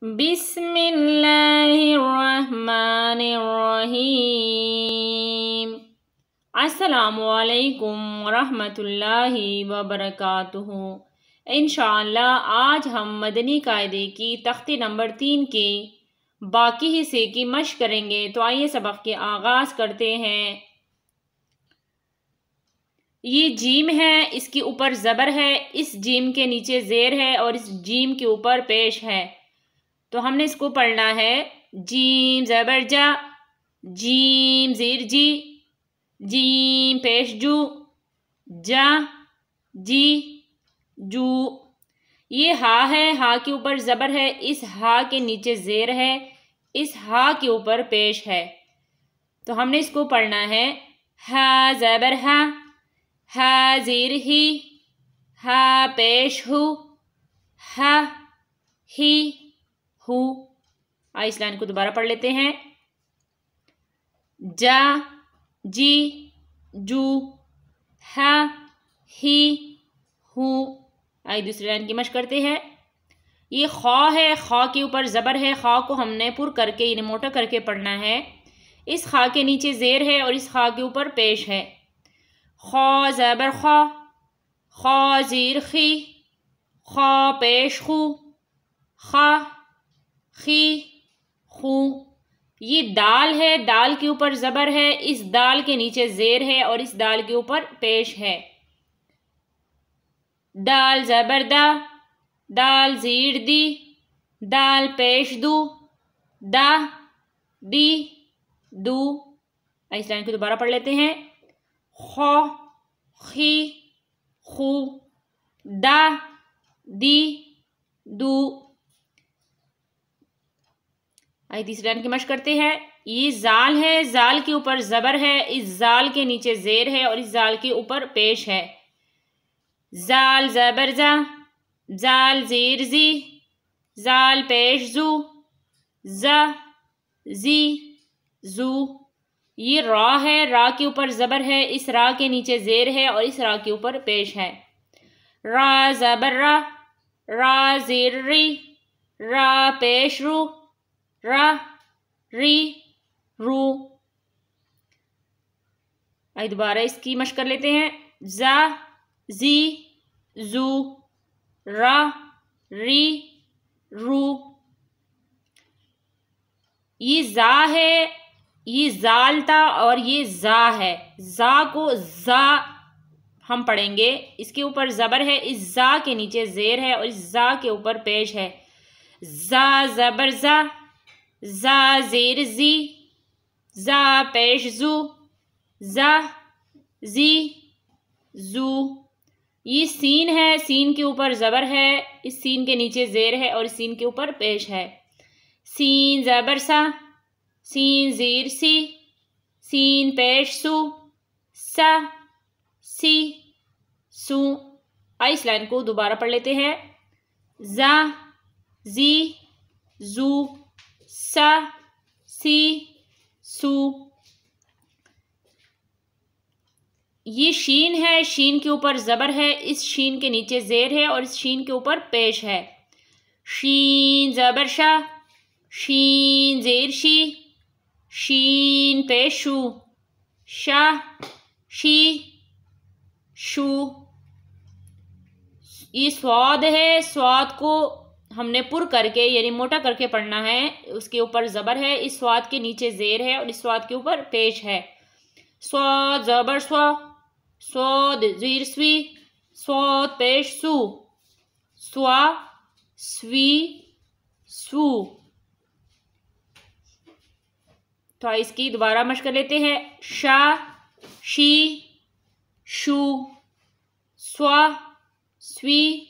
बिस्मिल्लाहिर्रहमानिर्रहीम। अस्सलामुअलैकुम वरहमतुल्लाहि वबरकातुहू। इंशाअल्लाह आज हम मदनी कायदे की तख्ती नंबर 3 के बाकी हिस्से की मशक करेंगे। तो आइए सबक के आगाज़ करते हैं। ये जीम है, इसके ऊपर ज़बर है, इस जीम के नीचे ज़ेर है और इस जीम के ऊपर पेश है। तो हमने इसको पढ़ना है। जीम ज़बर जा, जीम ज़ेर जी, जीम पेश जू, जा जी जू। ये हा है, हा के ऊपर ज़बर है, इस हा के नीचे ज़ेर है, इस हा के ऊपर पेश है। तो हमने इसको पढ़ना है। हा ज़बर हा, हा ज़ेर ही, हा पेश हु, हा ही हु। आइए इस लाइन को दोबारा पढ़ लेते हैं। जा जी जू, हा ही हु। आइए दूसरी लाइन की मशक करते हैं। ये खा है, खा के ऊपर ज़बर है, खा को हमने पुर करके यानी मोटा करके पढ़ना है। इस खा के नीचे ज़ेर है और इस खा के ऊपर पेश है। खा ज़बर खा, खा ज़ेर खी, खा पेश खू, खा खी खू। ये दाल है, दाल के ऊपर ज़बर है, इस दाल के नीचे ज़ेर है और इस दाल के ऊपर पेश है। दाल ज़बर दा, दाल ज़ीर दी, दाल पेश दू, दा दी दू। इस लाइन को दोबारा पढ़ लेते हैं। खो खी खू, दा दी दू। आइए तीसरी लाइन की मशक करते हैं। ये जाल है, जाल के ऊपर ज़बर है, इस जाल के नीचे ज़ेर है और इस जाल के ऊपर पेश है। जाल ज़बर जा, जाल ज़ेर जी, जाल पेश जू, जा जी जू। ये रा है, रा के ऊपर ज़बर है, इस रा के नीचे ज़ेर है और इस रा के ऊपर पेश है। रा ज़बर रा, रा ज़ेर री, रा पेश रू, रा री रू। आइए दोबारा इसकी मशक कर लेते हैं। जा जी जू, रा री रू। ये जा है, ये जाल था और ये जा है। जा को जा हम पढ़ेंगे, इसके ऊपर ज़बर है, इस जा के नीचे ज़ेर है और इस जा के ऊपर पेश है। जा ज़बर जा, जा ज़ेर जी, जा पेश जू, जा जी जू। ये सीन है, सीन के ऊपर ज़बर है, इस सीन के नीचे ज़ेर है और इस सीन के ऊपर पेश है। सीन ज़बर सा, सीन ज़ेर सी, सीन पेश सू, सा सी सू। आइए इस लाइन को दोबारा पढ़ लेते हैं। जा जी जू, सा सी सू। ये शीन है, शीन के ऊपर ज़बर है, इस शीन के नीचे ज़ेर है और इस शीन के ऊपर पेश है। शीन ज़बर शा, शीन ज़ेर शी, शीन पेशू, शा शी शू। ये स्वाद है, स्वाद को हमने पुर करके यानी मोटा करके पढ़ना है। उसके ऊपर ज़बर है, इस स्वाद के नीचे ज़ेर है और इस स्वाद के ऊपर पेश है। स्वाद ज़बर स्वा, स्वाद ज़ीर स्वी, स्वाद पेश सू, स्वा स्वी सू। तो इसकी दोबारा मशक कर लेते हैं। शा शी शू, स्वा स्वी